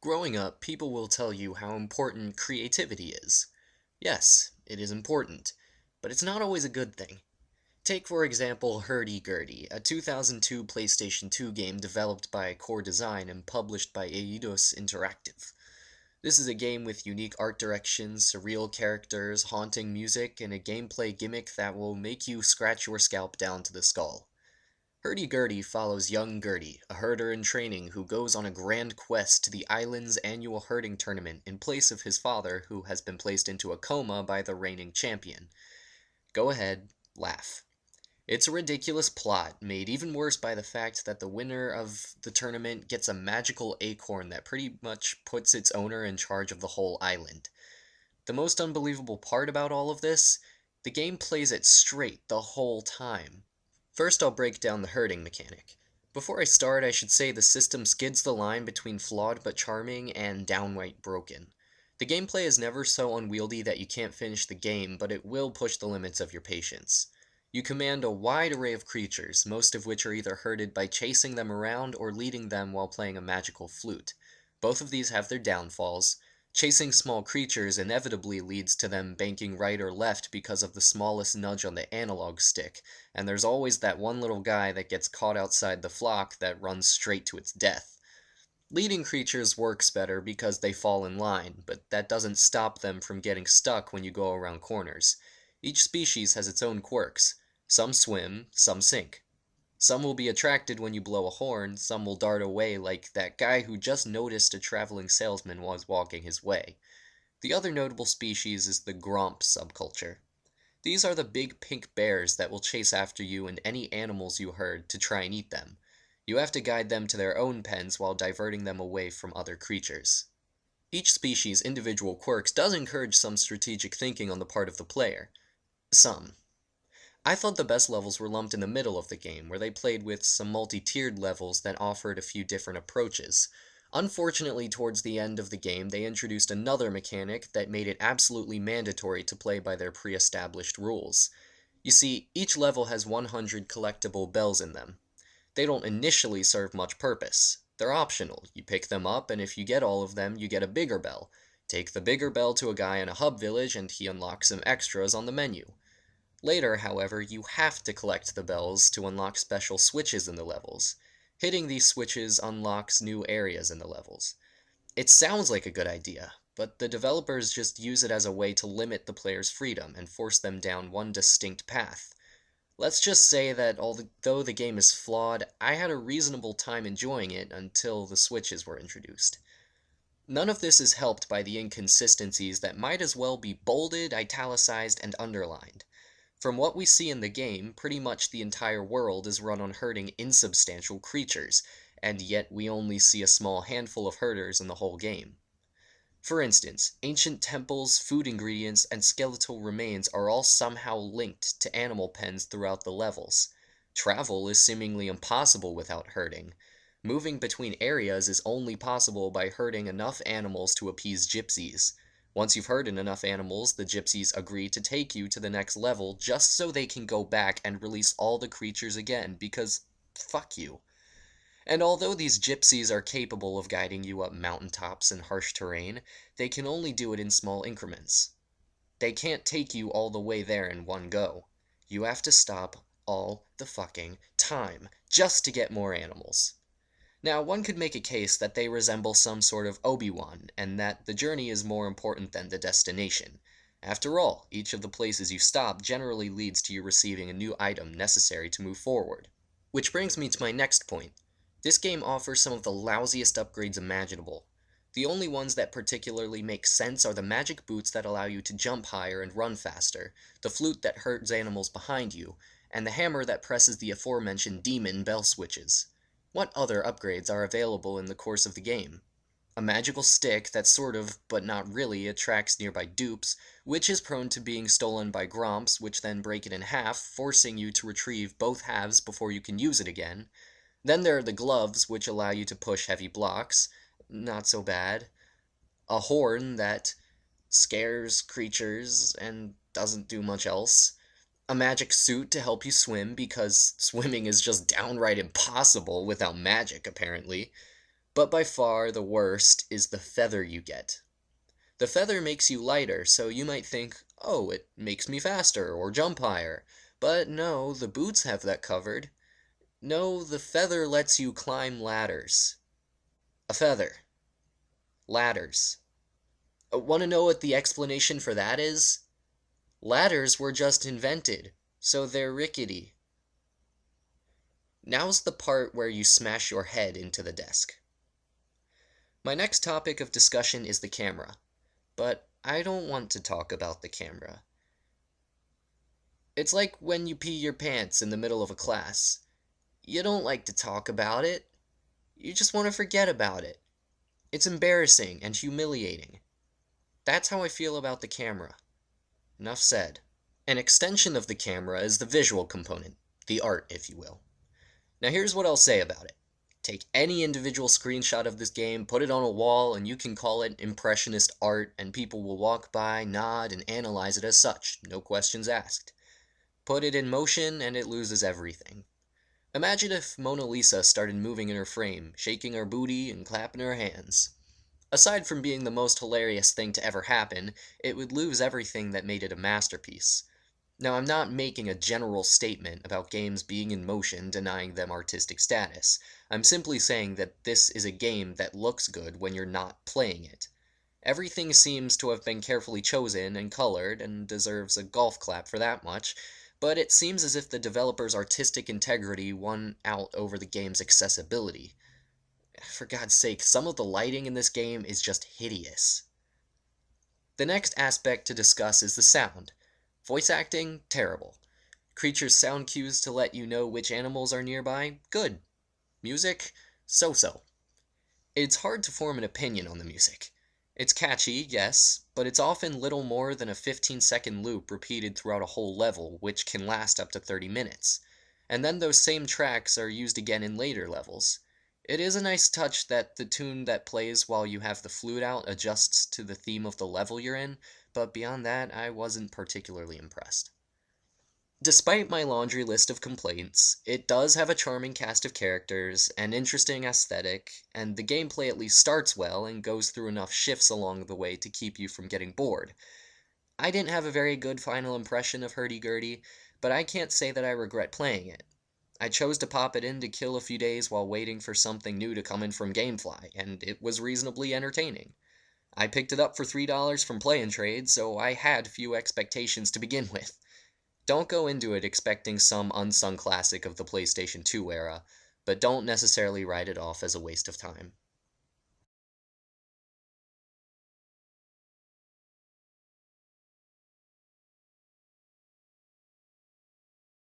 Growing up, people will tell you how important creativity is. Yes, it is important, but it's not always a good thing. Take, for example, Herdy Gerdy, a 2002 PlayStation 2 game developed by Core Design and published by Eidos Interactive. This is a game with unique art directions, surreal characters, haunting music, and a gameplay gimmick that will make you scratch your scalp down to the skull. Herdy Gerdy follows young Gerdy, a herder in training who goes on a grand quest to the island's annual herding tournament in place of his father, who has been placed into a coma by the reigning champion. Go ahead, laugh. It's a ridiculous plot, made even worse by the fact that the winner of the tournament gets a magical acorn that pretty much puts its owner in charge of the whole island. The most unbelievable part about all of this, the game plays it straight the whole time. First, I'll break down the herding mechanic. Before I start, I should say the system skids the line between flawed but charming and downright broken. The gameplay is never so unwieldy that you can't finish the game, but it will push the limits of your patience. You command a wide array of creatures, most of which are either herded by chasing them around or leading them while playing a magical flute. Both of these have their downfalls. Chasing small creatures inevitably leads to them banking right or left because of the smallest nudge on the analog stick, and there's always that one little guy that gets caught outside the flock that runs straight to its death. Leading creatures works better because they fall in line, but that doesn't stop them from getting stuck when you go around corners. Each species has its own quirks. Some swim, some sink. Some will be attracted when you blow a horn, some will dart away like that guy who just noticed a traveling salesman was walking his way. The other notable species is the Gromp subculture. These are the big pink bears that will chase after you and any animals you herd to try and eat them. You have to guide them to their own pens while diverting them away from other creatures. Each species' individual quirks does encourage some strategic thinking on the part of the player. Some. I thought the best levels were lumped in the middle of the game, where they played with some multi-tiered levels that offered a few different approaches. Unfortunately, towards the end of the game, they introduced another mechanic that made it absolutely mandatory to play by their pre-established rules. You see, each level has 100 collectible bells in them. They don't initially serve much purpose. They're optional. You pick them up, and if you get all of them, you get a bigger bell. Take the bigger bell to a guy in a hub village, and he unlocks some extras on the menu. Later, however, you have to collect the bells to unlock special switches in the levels. Hitting these switches unlocks new areas in the levels. It sounds like a good idea, but the developers just use it as a way to limit the player's freedom and force them down one distinct path. Let's just say that although the game is flawed, I had a reasonable time enjoying it until the switches were introduced. None of this is helped by the inconsistencies that might as well be bolded, italicized, and underlined. From what we see in the game, pretty much the entire world is run on herding insubstantial creatures, and yet we only see a small handful of herders in the whole game. For instance, ancient temples, food ingredients, and skeletal remains are all somehow linked to animal pens throughout the levels. Travel is seemingly impossible without herding. Moving between areas is only possible by herding enough animals to appease gypsies. Once you've herded enough animals, the gypsies agree to take you to the next level just so they can go back and release all the creatures again, because fuck you. And although these gypsies are capable of guiding you up mountaintops and harsh terrain, they can only do it in small increments. They can't take you all the way there in one go. You have to stop all the fucking time just to get more animals. Now, one could make a case that they resemble some sort of Obi-Wan, and that the journey is more important than the destination. After all, each of the places you stop generally leads to you receiving a new item necessary to move forward. Which brings me to my next point. This game offers some of the lousiest upgrades imaginable. The only ones that particularly make sense are the magic boots that allow you to jump higher and run faster, the flute that herds animals behind you, and the hammer that presses the aforementioned demon bell switches. What other upgrades are available in the course of the game? A magical stick that sort of, but not really, attracts nearby dupes, which is prone to being stolen by Gromps, which then break it in half, forcing you to retrieve both halves before you can use it again. Then there are the gloves, which allow you to push heavy blocks. Not so bad. A horn that scares creatures and doesn't do much else. A magic suit to help you swim, because swimming is just downright impossible without magic, apparently. But by far the worst is the feather you get. The feather makes you lighter, so you might think, oh, it makes me faster or jump higher. But no, the boots have that covered. No, the feather lets you climb ladders. A feather. Ladders. Want to know what the explanation for that is? Ladders were just invented, so they're rickety. Now's the part where you smash your head into the desk. My next topic of discussion is the camera, but I don't want to talk about the camera. It's like when you pee your pants in the middle of a class. You don't like to talk about it. You just want to forget about it. It's embarrassing and humiliating. That's how I feel about the camera. Enough said. An extension of the camera is the visual component, the art, if you will. Now here's what I'll say about it. Take any individual screenshot of this game, put it on a wall, and you can call it impressionist art, and people will walk by, nod, and analyze it as such, no questions asked. Put it in motion, and it loses everything. Imagine if Mona Lisa started moving in her frame, shaking her booty and clapping her hands. Aside from being the most hilarious thing to ever happen, it would lose everything that made it a masterpiece. Now, I'm not making a general statement about games being in motion denying them artistic status. I'm simply saying that this is a game that looks good when you're not playing it. Everything seems to have been carefully chosen and colored, and deserves a golf clap for that much, but it seems as if the developer's artistic integrity won out over the game's accessibility. For God's sake, some of the lighting in this game is just hideous. The next aspect to discuss is the sound. Voice acting, terrible. Creatures' sound cues to let you know which animals are nearby, good. Music, so-so. It's hard to form an opinion on the music. It's catchy, yes, but it's often little more than a 15-second loop repeated throughout a whole level, which can last up to 30 minutes. And then those same tracks are used again in later levels. It is a nice touch that the tune that plays while you have the flute out adjusts to the theme of the level you're in, but beyond that, I wasn't particularly impressed. Despite my laundry list of complaints, it does have a charming cast of characters, an interesting aesthetic, and the gameplay at least starts well and goes through enough shifts along the way to keep you from getting bored. I didn't have a very good final impression of Herdy Gerdy, but I can't say that I regret playing it. I chose to pop it in to kill a few days while waiting for something new to come in from Gamefly, and it was reasonably entertaining. I picked it up for $3 from Play and Trade, so I had few expectations to begin with. Don't go into it expecting some unsung classic of the PlayStation 2 era, but don't necessarily write it off as a waste of time.